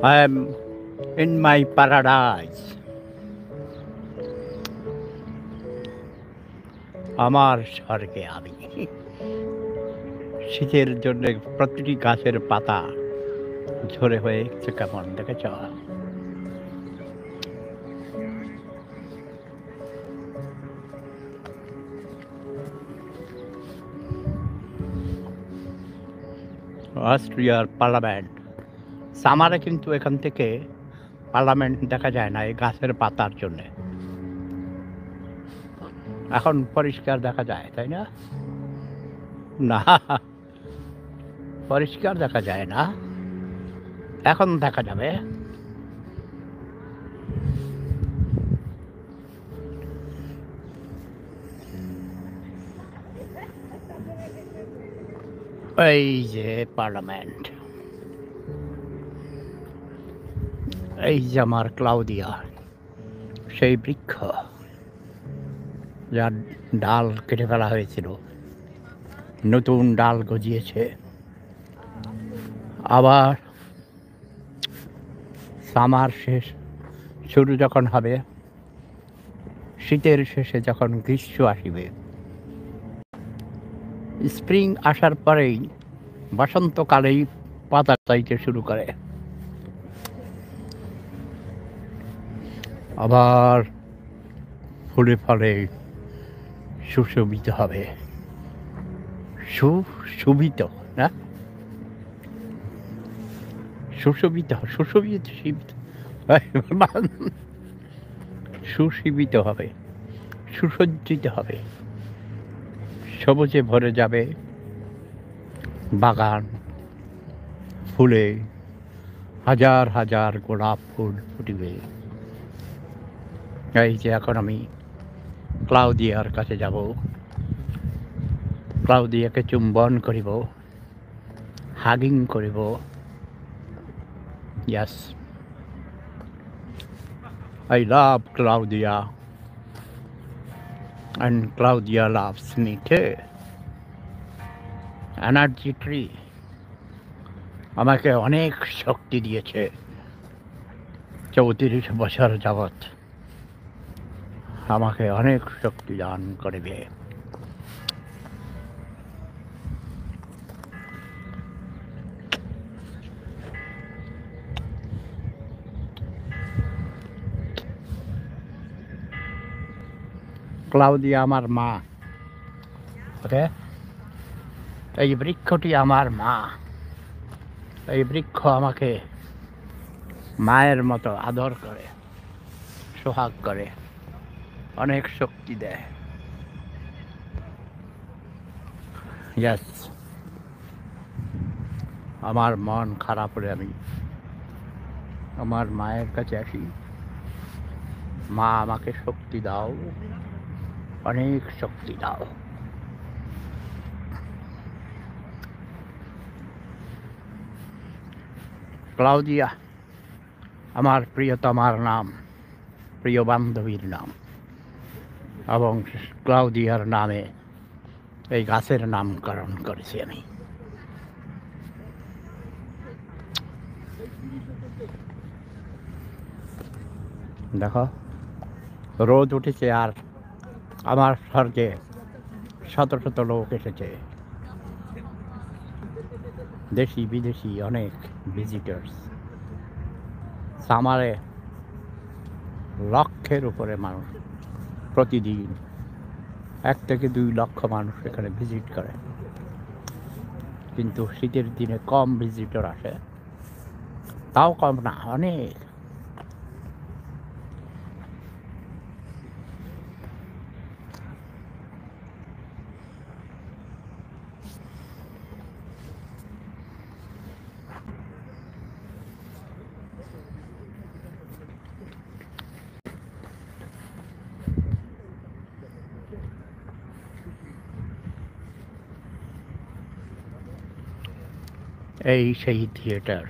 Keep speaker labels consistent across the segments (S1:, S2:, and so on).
S1: I am in my paradise. আমার স্বর্গে আমি। শীতের জন্য প্রতিটি গাছের পাতা ঝরে হয়েছে কেমন দেখেছ? অস্ট্রিয়ার পার্লামেন্ট। সামারে কিন্তু এখান থেকে পার্লামেন্ট দেখা যায় না এই গাছের পাতার জন্যে। এখন পরিষ্কার দেখা যায়, তাই না? না, পরিষ্কার দেখা যায় না। এখন দেখা যাবে। এই যে পার্লামেন্ট, এই যে আমার ক্লাউদিয়া, সেই বৃক্ষ যার ডাল কেটে ফেলা হয়েছিল, নতুন ডাল গজিয়েছে। আবার সামার শেষ শুরু যখন হবে, শীতের শেষে যখন গ্রীষ্ম আসিবে, স্প্রিং আসার পরেই বসন্তকালেই পাতা চাইতে শুরু করে। আবার ফুলে ফলে সুশোভিত হবে। সুশোভিত না, সুশোভিত সুশোভিত শীত সুশীবিত হবে, সুসজ্জিত হবে, সবুজে ভরে যাবে বাগান, ফুলে হাজার হাজার গোলাপ ফুল ফুটিবে। এই যে এখন আমি ক্লাউদিয়ার কাছে যাব, ক্লাউদিয়াকে চুম্বন করিব, হাগিং করিব। ইয়াস, I love Claudia and Claudia loves me too. Energy tree আমাকে অনেক শক্তি দিয়েছে 34 বছর যাবৎ। আমাকে অনেক শক্তি দান করবে। ক্লাউদিয়া আমার মা। ওকে, এই বৃক্ষটি আমার মা। এই বৃক্ষ আমাকে মায়ের মতো আদর করে, সোহাগ করে, অনেক শক্তি দেয়। ইয়াস, আমার মন খারাপ হলে আমি আমার মায়ের কাছে আসি। মা আমাকে শক্তি দাও, অনেক শক্তি দাও। ক্লাউদিয়া আমার প্রিয়তমার নাম, প্রিয় বান্ধবীর নাম, এবং ক্লাউদিয়ার নামে এই গাছের নামকরণ করেছি আমি। দেখো, রোদ উঠেছে আর আমার স্বর্গে শত শত লোক এসেছে, দেশি বিদেশি অনেক ভিজিটার্স। সামারে লক্ষের উপরে মানুষ প্রতিদিন, 1 থেকে 2 লক্ষ মানুষ এখানে ভিজিট করে। কিন্তু শীতের দিনে কম ভিজিটর আসে, তাও কম না, অনেক। এই সেই থিয়েটার,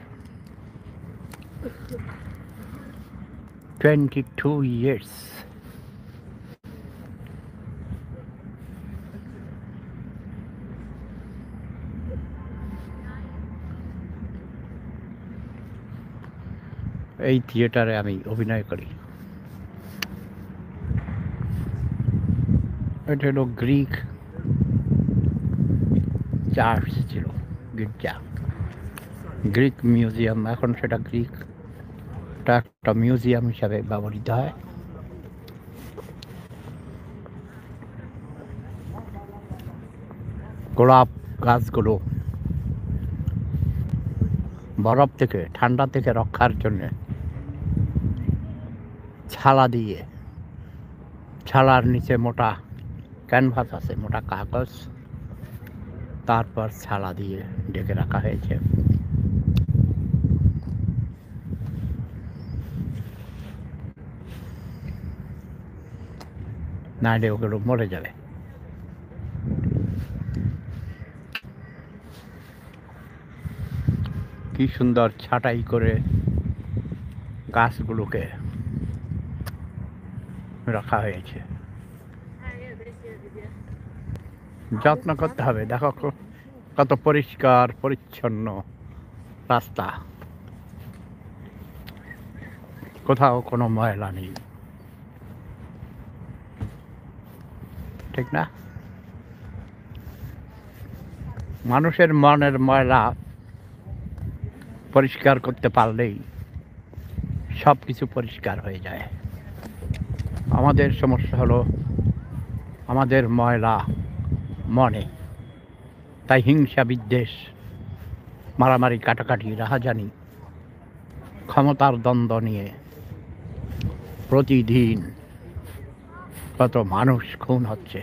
S1: 22 years। এই থিয়েটারে আমি অভিনয় করি। এটা হলো গ্রিক চার্চ ছিল, গির্জা, গ্রিক মিউজিয়াম। এখন সেটা একটা মিউজিয়াম হিসাবে ব্যবহৃত হয়। গোলাপ গাছগুলো বরফ থেকে, ঠান্ডা থেকে রক্ষার জন্য ছালার নিচে মোটা ক্যানভাস আছে, মোটা কাগজ, তারপর ছালা দিয়ে ঢেকে রাখা হয়েছে। নাইলে ওগুলো মরে যাবে। কি সুন্দর ছাঁটাই করে গাছগুলোকে রাখা হয়েছে। যত্ন করতে হবে। দেখো কত পরিষ্কার পরিচ্ছন্ন রাস্তা, কোথাও কোনো ময়লা নেই, ঠিক না? মানুষের মনের ময়লা পরিষ্কার করতে পারলেই সব কিছু পরিষ্কার হয়ে যায়। আমাদের সমস্যা হলো আমাদের ময়লা মনে, তাই হিংসা, বিদ্বেষ, মারামারি, কাটাকাটি, রাহাজানি, ক্ষমতার দ্বন্দ্ব নিয়ে প্রতিদিন কত মানুষ খুন হচ্ছে।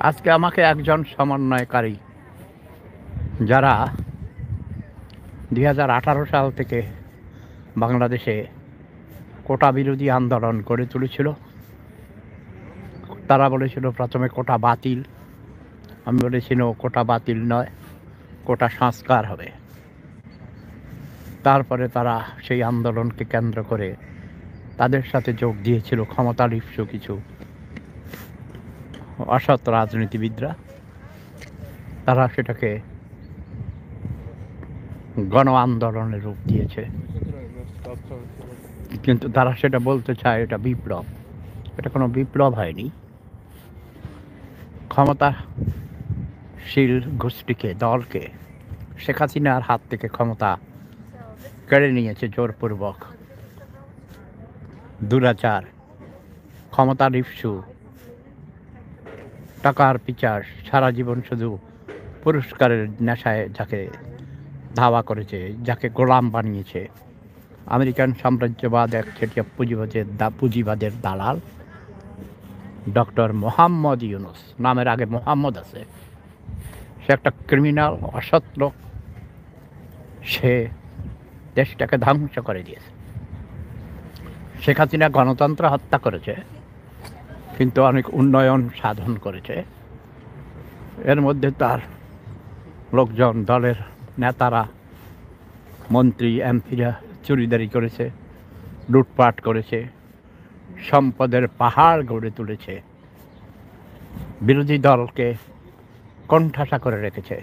S1: আজকে আমাকে একজন সমন্বয়কারী, যারা 2018 সাল থেকে বাংলাদেশে কোটা বিরোধী আন্দোলন গড়ে তুলেছিল, তারা বলেছিল প্রথমে কোটা বাতিল। আমি বলেছিল কোটা বাতিল নয়, কোটা সংস্কার হবে। তারপরে তারা সেই আন্দোলনকে কেন্দ্র করে তাদের সাথে যোগ দিয়েছিল ক্ষমতালিপ্ত কিছু অসৎ রাজনীতিবিদরা। তারা সেটাকে গণ আন্দোলনের রূপ দিয়েছে, কিন্তু তারা সেটা বলতে চায় এটা বিপ্লব। এটা কোনো বিপ্লব হয়নি। ক্ষমতাশীল গোষ্ঠীকে, দলকে শেখ হাসিনার হাত থেকে ক্ষমতা কেড়ে নিয়েছে জোরপূর্বক। দুরাচার, ক্ষমতালিপ্সু, টাকার পিচার, সারা জীবন শুধু পুরস্কারের নেশায় যাকে ধাওয়া করেছে, যাকে গোলাম বানিয়েছে, আমেরিকান সাম্রাজ্যবাদ একচেটিয়া পুঁজিবাদের দালাল ডক্টর মোহাম্মদ ইউনুস, নামের আগে মোহাম্মদ আছে। সে একটা ক্রিমিনাল, অসৎ লোক। সে দেশটাকে ধ্বংস করে দিয়েছে। শেখ হাসিনা গণতন্ত্র হত্যা করেছে, কিন্তু অনেক উন্নয়ন সাধন করেছে। এর মধ্যে তার লোকজন, দলের নেতারা, মন্ত্রী, এমপিরা চুরিদারি করেছে, লুটপাট করেছে, সম্পদের পাহাড় গড়ে তুলেছে, বিরোধী দলকে কোণঠাসা করে রেখেছে,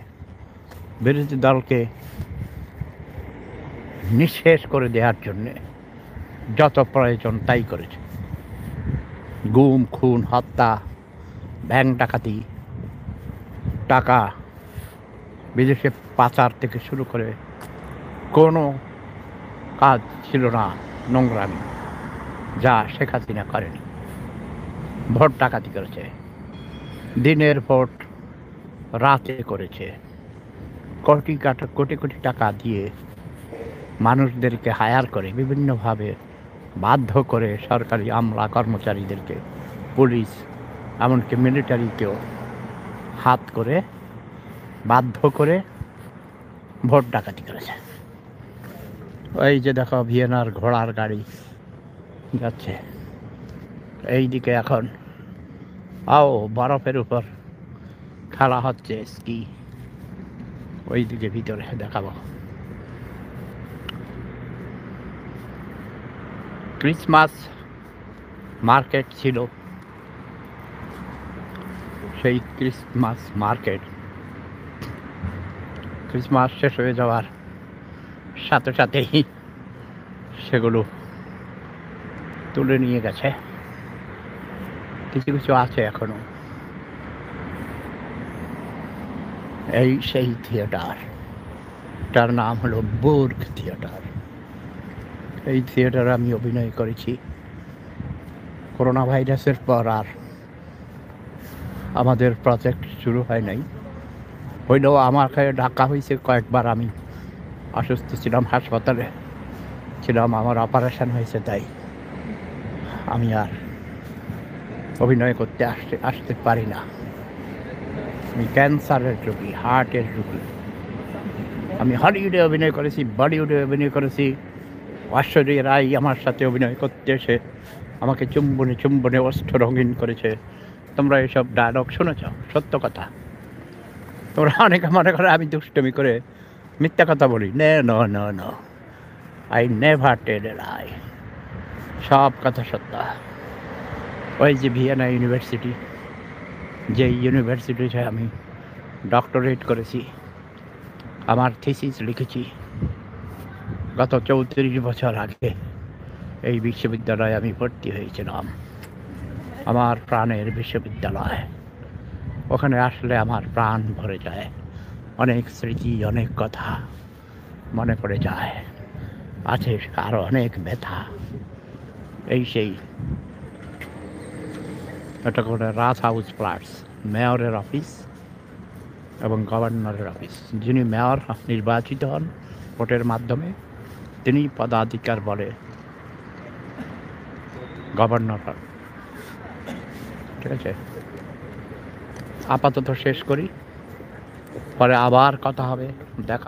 S1: বিরোধী দলকে নিঃশেষ করে দেওয়ার জন্যে যত প্রয়োজন তাই করেছে। গুম, খুন, হত্যা, ব্যাংক ডাকাতি, টাকা বিদেশে পাচার থেকে শুরু করে কোনো কাজ ছিল না নোংরামি যা শেখ হাসিনা করেনি। ভোট ডাকাতি করেছে, দিনের ভোট রাতে করেছে, কোটি কোটি টাকা দিয়ে মানুষদেরকে হায়ার করে, বিভিন্নভাবে বাধ্য করে সরকারি আমলা কর্মচারীদেরকে, পুলিশ, এমনকি মিলিটারিকেও হাত করে বাধ্য করে ভোট ডাকাতি করেছে। এই যে দেখো ভিয়েনার ঘোড়ার গাড়ি যাচ্ছে এই দিকে। এখন বরফের উপর খেলা হচ্ছে স্কি, ওই দিকে ভিতরে দেখাবো। ক্রিসমাস মার্কেট ছিল, সেই ক্রিসমাস মার্কেট ক্রিসমাস শেষ হয়ে যাওয়ার সাথে সাথেই সেগুলো তুলে নিয়ে গেছে, কিছু কিছু আছে এখনো। এই সেই থিয়েটার, তার নাম হলো বুর্গ থিয়েটার। এই থিয়েটারে আমি অভিনয় করেছি। করোনা ভাইরাসের পর আর আমাদের প্রজেক্ট শুরু হয় নাই, হইলেও আমাকে ডাকা হয়েছে কয়েকবার। আমি অসুস্থ ছিলাম, হাসপাতালে ছিলাম, আমার অপারেশন হয়েছে, তাই আমি আর অভিনয় করতে আসতে পারি না। আমি ক্যান্সারের রোগী, হার্টের রোগী। আমি হলিউডে অভিনয় করেছি, বলিউডে অভিনয় করেছি। ঐশ্বরিয়া রায় আমার সাথে অভিনয় করতে এসে আমাকে চুম্বনে চুম্বনে অস্ত্র রঙিন করেছে। তোমরা এসব ডায়লগ শুনেছ? সত্য কথা। তোমরা অনেকে মনে করে আমি দুষ্টমি করে মিথ্যা কথা বলি। No no no, I never tell a lie. সব কথা সত্য। ওই যে ভিয়েনা ইউনিভার্সিটি, যে ইউনিভার্সিটিতে আমি ডক্টরেট করেছি, আমার থিসিস লিখেছি গত 34 বছর আগে, এই বিশ্ববিদ্যালয়ে আমি ভর্তি হয়েছিলাম। আমার প্রাণের বিশ্ববিদ্যালয়। ওখানে আসলে আমার প্রাণ ভরে যায়, অনেক স্মৃতি, অনেক কথা মনে পড়ে যায়, আছে আরও অনেক ব্যথা। এই সেই এটা করে রাজ হাউস ফ্ল্যাটস, মেয়রের অফিস এবং গভর্নরের অফিস। যিনি মেয়র নির্বাচিত হন ভোটের মাধ্যমে, তিনি পদাধিকার বলে গভর্নর হন। ঠিক আছে, আপাতত শেষ করি, পরে আবার কথা হবে, দেখা